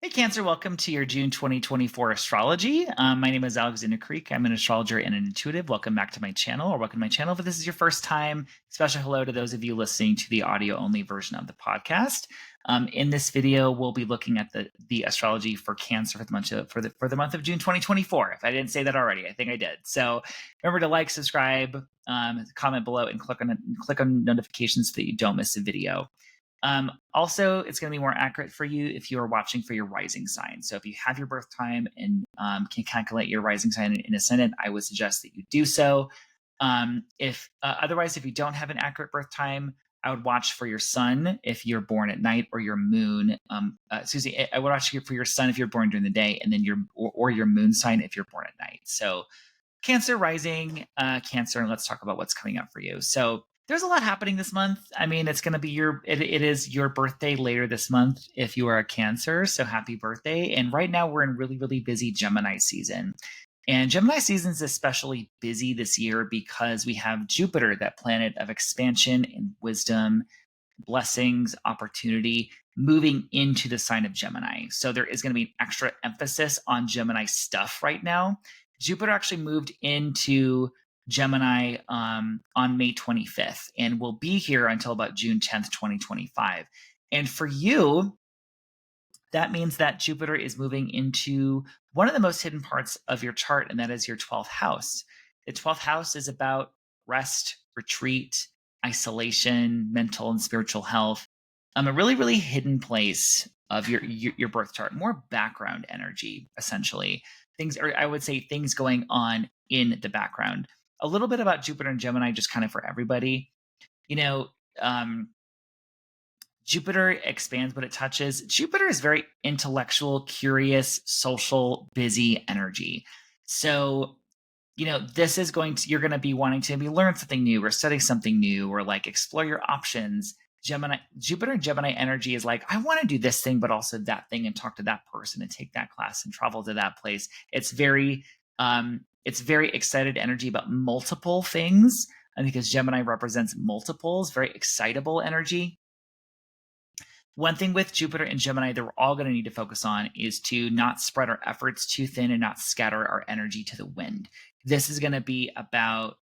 Hey, Cancer, welcome to your June 2024 astrology. My name is Alexander Creek. I'm an astrologer and an intuitive. Welcome back to my channel, or welcome to my channel. If this is your first time, special hello to those of you listening to the audio only version of the podcast. In this video, we'll be looking at the astrology for Cancer for the month of June 2024. If I didn't say that already, I think I did. So remember to like, subscribe, comment below, and click on notifications so that you don't miss a video. Also, it's going to be more accurate for you if you are watching for your rising sign. So if you have your birth time and can calculate your rising sign and ascendant, I would suggest that you do so. If otherwise, if you don't have an accurate birth time, I would watch for your sun if you're born at night, or your moon. I would watch for your sun if you're born during the day, and then your moon sign if you're born at night. So Cancer rising, Cancer, and let's talk about what's coming up for you. So there's a lot happening this month. I mean, it's going to be it is your birthday later this month if you are a Cancer. So happy birthday. And right now we're in really, really busy Gemini season. And Gemini season is especially busy this year because we have Jupiter, that planet of expansion and wisdom, blessings, opportunity, moving into the sign of Gemini. So there is going to be an extra emphasis on Gemini stuff right now. Jupiter actually moved into Gemini on May 25th and will be here until about June 10th, 2025. And for you, that means that Jupiter is moving into one of the most hidden parts of your chart, and that is your 12th house. The 12th house is about rest, retreat, isolation, mental and spiritual health. A really, really hidden place of your birth chart, more background energy, essentially. Things, or I would say things going on in the background. A little bit about Jupiter and Gemini, just kind of for everybody. You know, Jupiter expands what it touches. Jupiter is very intellectual, curious, social, busy energy. So, this is you're going to be wanting to maybe learn something new or study something new or like explore your options. Jupiter and Gemini energy is like, I want to do this thing, but also that thing, and talk to that person and take that class and travel to that place. It's very excited energy about multiple things. And because Gemini represents multiples, very excitable energy. One thing with Jupiter and Gemini that we're all going to need to focus on is to not spread our efforts too thin and not scatter our energy to the wind. This is going to be about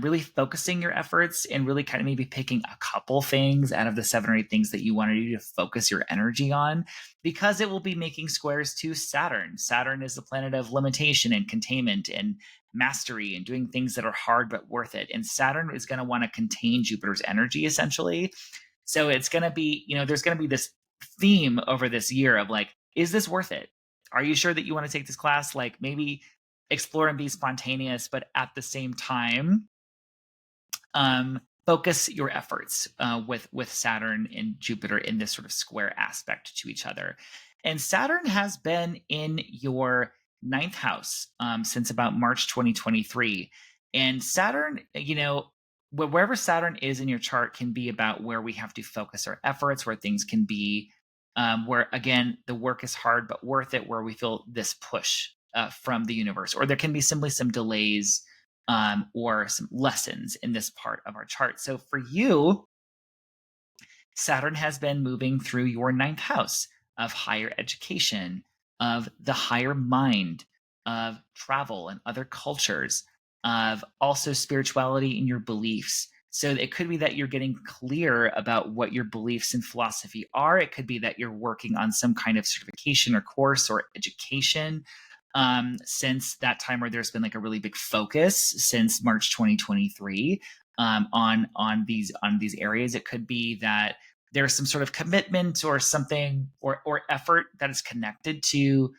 really focusing your efforts and really kind of maybe picking a couple things out of the 7 or 8 things that you want to do to focus your energy on, because it will be making squares to Saturn. Saturn is the planet of limitation and containment and mastery and doing things that are hard but worth it. And Saturn is going to want to contain Jupiter's energy, essentially. So it's going to be, there's going to be this theme over this year of like, is this worth it? Are you sure that you want to take this class? Like, maybe explore and be spontaneous, but at the same time, focus your efforts with Saturn and Jupiter in this sort of square aspect to each other. And Saturn has been in your 9th house since about March 2023. And Saturn, wherever Saturn is in your chart can be about where we have to focus our efforts, where things can be, where again, the work is hard but worth it, where we feel this push from the universe, or there can be simply some delays or some lessons in this part of our chart. So for you, Saturn has been moving through your 9th house of higher education, of the higher mind, of travel and other cultures, of also spirituality in your beliefs. So it could be that you're getting clear about what your beliefs and philosophy are. It could be that you're working on some kind of certification or course or education since that time, where there's been like a really big focus since March 2023 on these areas. It could be that there's some sort of commitment or something or effort that is connected to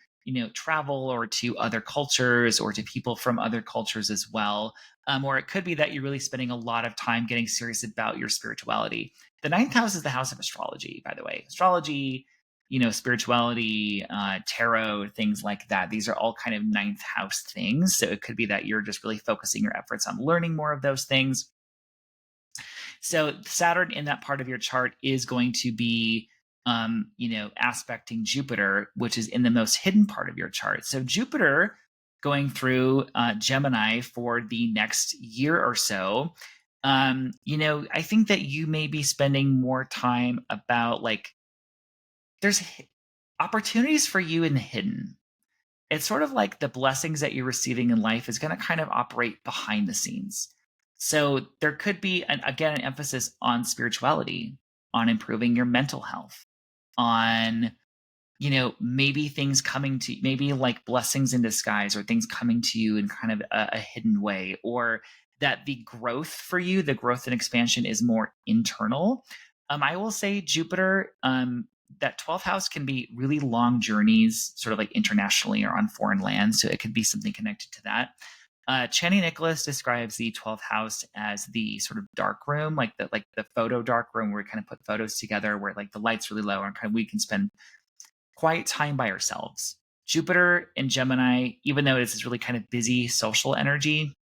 travel or to other cultures or to people from other cultures as well. Or it could be that you're really spending a lot of time getting serious about your spirituality. The 9th house is the house of astrology, by the way. Astrology, spirituality, tarot, things like that. These are all kind of 9th house things. So it could be that you're just really focusing your efforts on learning more of those things. So Saturn in that part of your chart is going to be, aspecting Jupiter, which is in the most hidden part of your chart. So Jupiter going through Gemini for the next year or so, I think that you may be spending more time about like, opportunities for you in the hidden. It's sort of like the blessings that you're receiving in life is going to kind of operate behind the scenes. So there could be, again, an emphasis on spirituality, on improving your mental health, on maybe things coming to maybe like blessings in disguise or things coming to you in kind of a hidden way, or that the growth for you, the growth and expansion is more internal. I will say Jupiter, that 12th house can be really long journeys, sort of like internationally or on foreign lands. So it could be something connected to that. Channing Nicholas describes the 12th house as the sort of dark room, like the photo dark room where we kind of put photos together, where like the light's really low and kind of we can spend quiet time by ourselves. Jupiter in Gemini, even though it's this really kind of busy social energy,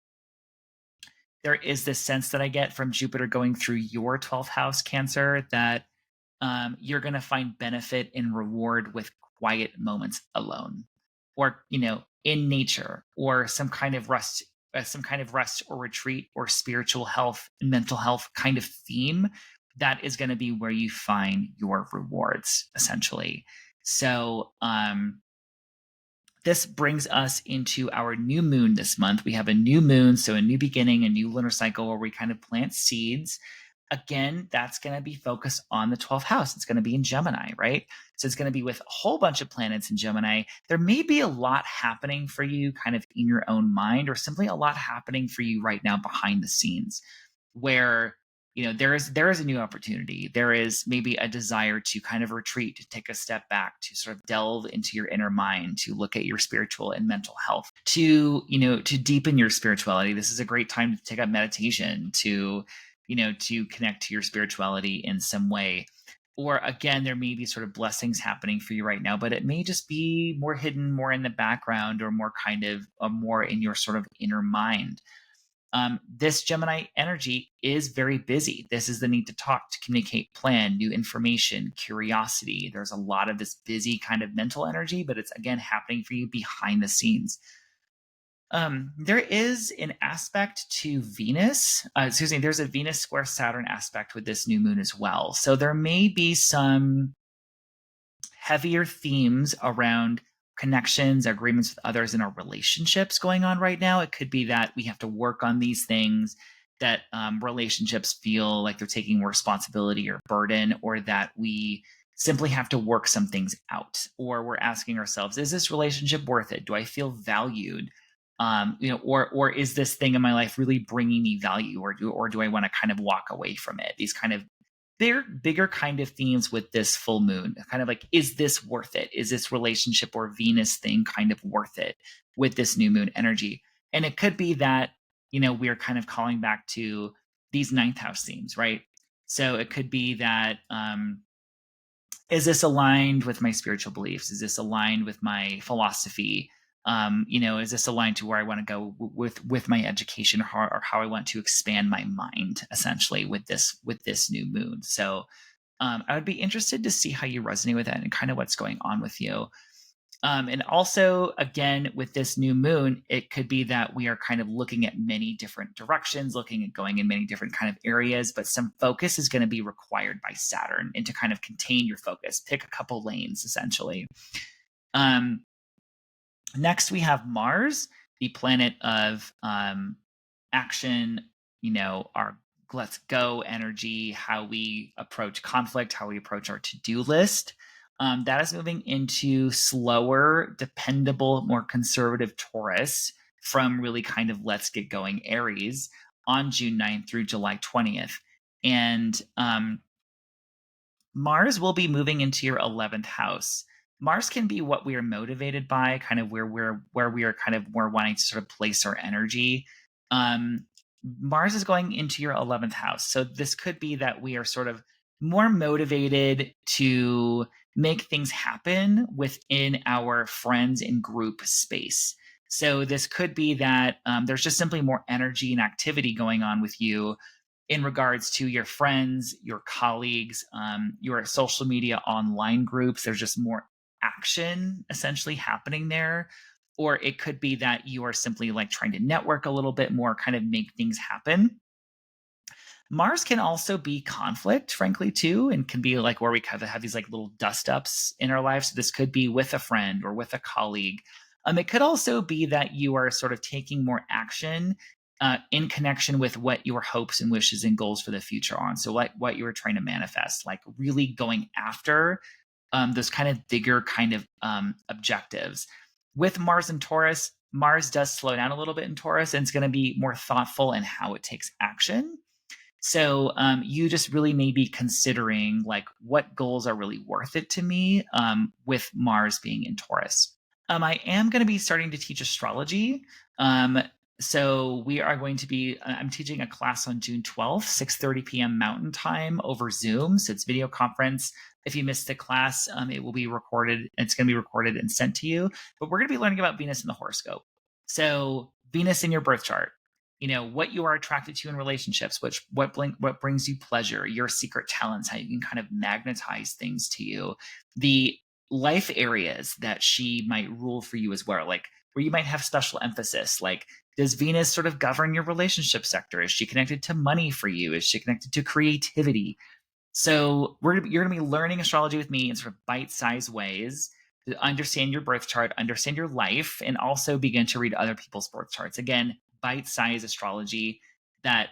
there is this sense that I get from Jupiter going through your 12th house, Cancer, that you're going to find benefit and reward with quiet moments alone, or in nature, or some kind of rest or retreat or spiritual health and mental health kind of theme. That is going to be where you find your rewards, essentially. So this brings us into our new moon this month. We have a new moon, so a new beginning, a new lunar cycle where we kind of plant seeds. Again, that's going to be focused on the 12th house. It's going to be in Gemini, right? So it's going to be with a whole bunch of planets in Gemini. There may be a lot happening for you kind of in your own mind, or simply a lot happening for you right now behind the scenes, where there is a new opportunity. There is maybe a desire to kind of retreat, to take a step back, to sort of delve into your inner mind, to look at your spiritual and mental health, to deepen your spirituality. This is a great time to take up meditation, to connect to your spirituality in some way. Or again, there may be sort of blessings happening for you right now, but it may just be more hidden, more in the background, or more kind of more in your sort of inner mind. This Gemini energy is very busy. This is the need to talk, to communicate, plan, new information, curiosity. There's a lot of this busy kind of mental energy, but it's again happening for you behind the scenes. There is an aspect to Venus. There's a Venus square Saturn aspect with this new moon as well. So there may be some heavier themes around connections, agreements with others in our relationships going on right now. It could be that we have to work on these things, that relationships feel like they're taking more responsibility or burden, or that we simply have to work some things out, or we're asking ourselves, is this relationship worth it? Do I feel valued? Or is this thing in my life really bringing me value, or do I want to kind of walk away from it? These kind of bigger kind of themes with this full moon, kind of like, is this worth it? Is this relationship or Venus thing kind of worth it with this new moon energy? And it could be that, we're kind of calling back to these ninth house themes, right? So it could be that, is this aligned with my spiritual beliefs? Is this aligned with my philosophy? Is this aligned to where I want to go with my education, or how I want to expand my mind, essentially, with this new moon? So I would be interested to see how you resonate with that and kind of what's going on with you. And also, again, with this new moon, it could be that we are kind of looking at many different directions, looking at going in many different kind of areas, but some focus is going to be required by Saturn, and to kind of contain your focus, pick a couple lanes, essentially. Next, we have Mars, the planet of action, our let's go energy, how we approach conflict, how we approach our to-do list. That is moving into slower, dependable, more conservative Taurus, from really kind of let's get going Aries, on June 9th through July 20th. And Mars will be moving into your 11th house. Mars can be what we are motivated by, kind of where we are kind of more wanting to sort of place our energy. Mars is going into your 11th house. So this could be that we are sort of more motivated to make things happen within our friends and group space. So this could be that there's just simply more energy and activity going on with you in regards to your friends, your colleagues, your social media online groups. There's just more action essentially happening there. Or it could be that you are simply like trying to network a little bit more, kind of make things happen. Mars can also be conflict, frankly, too, and can be like where we kind of have these like little dust ups in our lives. So this could be with a friend or with a colleague. It could also be that you are sort of taking more action in connection with what your hopes and wishes and goals for the future are. So, like what you were trying to manifest, like really going after those kind of bigger kind of objectives. With Mars and Taurus, Mars does slow down a little bit in Taurus, and it's going to be more thoughtful in how it takes action. So you just really may be considering like what goals are really worth it to me with Mars being in Taurus. I am going to be starting to teach astrology. Um, so we are going to be, I'm teaching a class on June 12th, 6:30 p.m. Mountain Time over Zoom. So it's video conference. If you missed the class, it will be recorded. It's going to be recorded and sent to you. But we're going to be learning about Venus in the horoscope. So Venus in your birth chart, what you are attracted to in relationships, what brings you pleasure, your secret talents, how you can kind of magnetize things to you, the life areas that she might rule for you as well, like where you might have special emphasis, like does Venus sort of govern your relationship sector? Is she connected to money for you? Is she connected to creativity? So you're going to be learning astrology with me in sort of bite-sized ways to understand your birth chart, understand your life, and also begin to read other people's birth charts. Again, bite-sized astrology that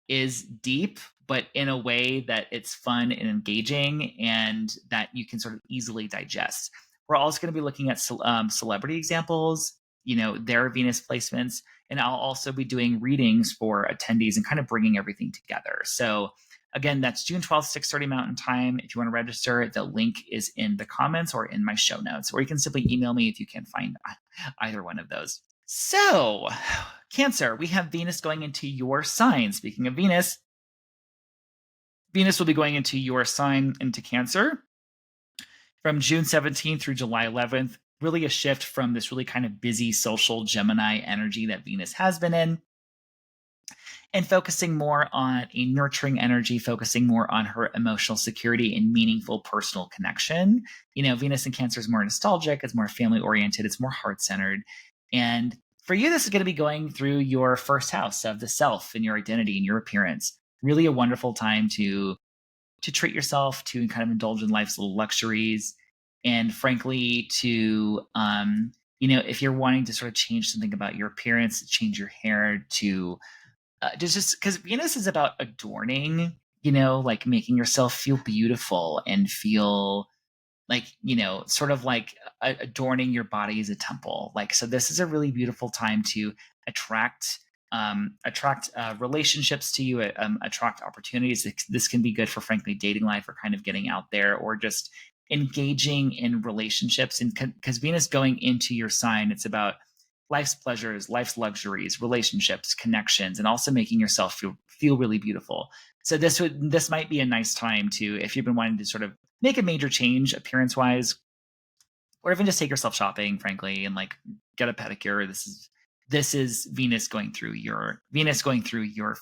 is deep, but in a way that it's fun and engaging and that you can sort of easily digest. We're also going to be looking at celebrity examples, their Venus placements, and I'll also be doing readings for attendees and kind of bringing everything together. So again, that's June 12th, 6:30 Mountain Time. If you want to register, the link is in the comments or in my show notes, or you can simply email me if you can't find either one of those. So, Cancer, we have Venus going into your sign. Speaking of Venus, Venus will be going into your sign, into Cancer, from June 17th through July 11th. Really a shift from this really kind of busy social Gemini energy that Venus has been in, and focusing more on a nurturing energy, focusing more on her emotional security and meaningful personal connection. Venus in Cancer is more nostalgic, it's more family oriented, it's more heart centered. And for you, this is going to be going through your first house of the self and your identity and your appearance. Really a wonderful time to treat yourself, to kind of indulge in life's little luxuries, and frankly, to if you're wanting to sort of change something about your appearance, change your hair, to just because Venus is about adorning, like making yourself feel beautiful and feel like, sort of like adorning your body as a temple. Like, so this is a really beautiful time to attract relationships to you, attract opportunities. This can be good for, frankly, dating life or kind of getting out there or just engaging in relationships. And because Venus going into your sign, it's about life's pleasures, life's luxuries, relationships, connections, and also making yourself feel really beautiful. So this might be a nice time to, if you've been wanting to sort of make a major change appearance wise, or even just take yourself shopping, frankly, and like get a pedicure. This is Venus going through your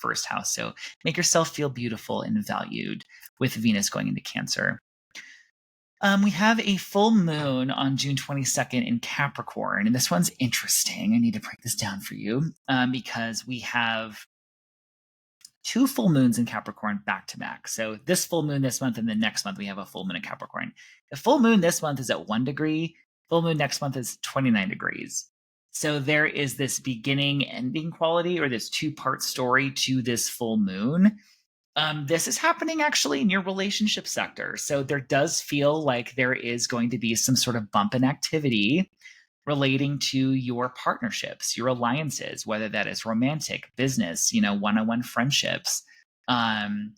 first house. So make yourself feel beautiful and valued with Venus going into Cancer. We have a full moon on June 22nd in Capricorn, and this one's interesting. I need to break this down for you because we have two full moons in Capricorn back to back. So this full moon this month and the next month we have a full moon in Capricorn. The full moon this month is at 1 degree. Full moon next month is 29 degrees. So there is this beginning ending quality, or this two-part story to this full moon. This is happening actually in your relationship sector. So there does feel like there is going to be some sort of bump in activity relating to your partnerships, your alliances, whether that is romantic, business, one-on-one friendships, and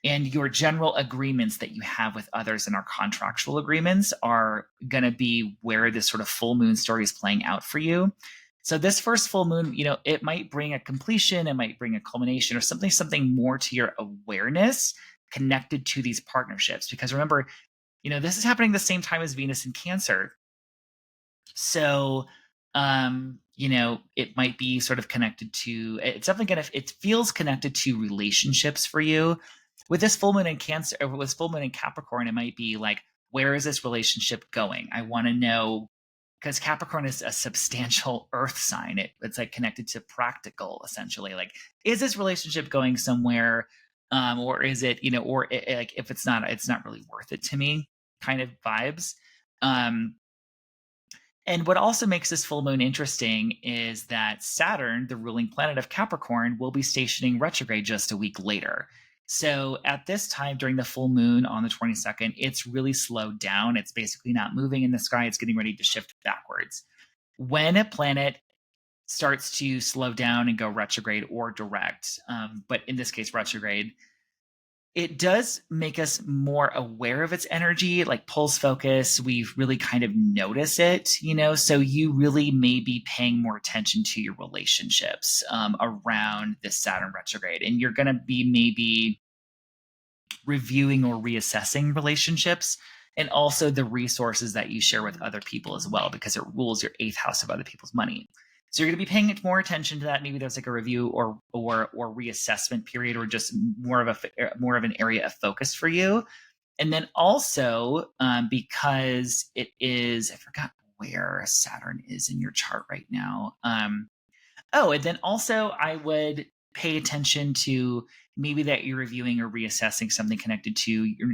your general agreements that you have with others, and our contractual agreements are going to be where this sort of full moon story is playing out for you. So this first full moon, it might bring a completion, it might bring a culmination, or something more to your awareness connected to these partnerships. Because remember, this is happening the same time as Venus in Cancer. So, it might be sort of connected to, it's definitely it feels connected to relationships for you. With this full moon in Cancer, or with full moon in Capricorn, it might be like, where is this relationship going? I want to know, because Capricorn is a substantial earth sign. It's like connected to practical, essentially. Like, is this relationship going somewhere? Or is it, like if it's not really worth it to me kind of vibes. Um, and what also makes this full moon interesting is that Saturn, the ruling planet of Capricorn, will be stationing retrograde just a week later. So at this time during the full moon on the 22nd, it's really slowed down. It's basically not moving in the sky. It's getting ready to shift backwards. When a planet starts to slow down and go retrograde or direct, but in this case, retrograde, it does make us more aware of its energy, like pulls focus. We really kind of notice it, so you really may be paying more attention to your relationships around this Saturn retrograde. And you're going to be maybe reviewing or reassessing relationships and also the resources that you share with other people as well, because it rules your 8th house of other people's money. So you're going to be paying more attention to that. Maybe there's like a review or reassessment period, or just more of an area of focus for you. And then also because it is, I forgot where Saturn is in your chart right now. And then also I would pay attention to maybe that you're reviewing or reassessing something connected to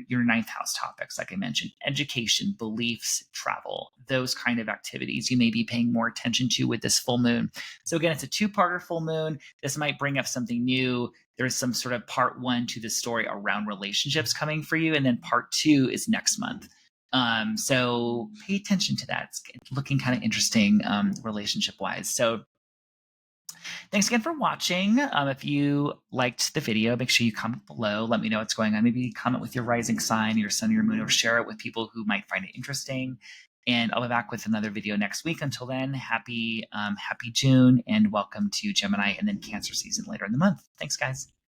your 9th house topics, like I mentioned, education, beliefs, travel, those kind of activities you may be paying more attention to with this full moon. So again, it's a 2-parter full moon. This might bring up something new. There's some sort of part 1 to the story around relationships coming for you. And then part 2 is next month. So pay attention to that. It's looking kind of interesting relationship wise. So thanks again for watching. If you liked the video, make sure you comment below. Let me know what's going on. Maybe comment with your rising sign, your sun, your moon, or share it with people who might find it interesting. And I'll be back with another video next week. Until then, happy June, and welcome to Gemini and then Cancer season later in the month. Thanks, guys.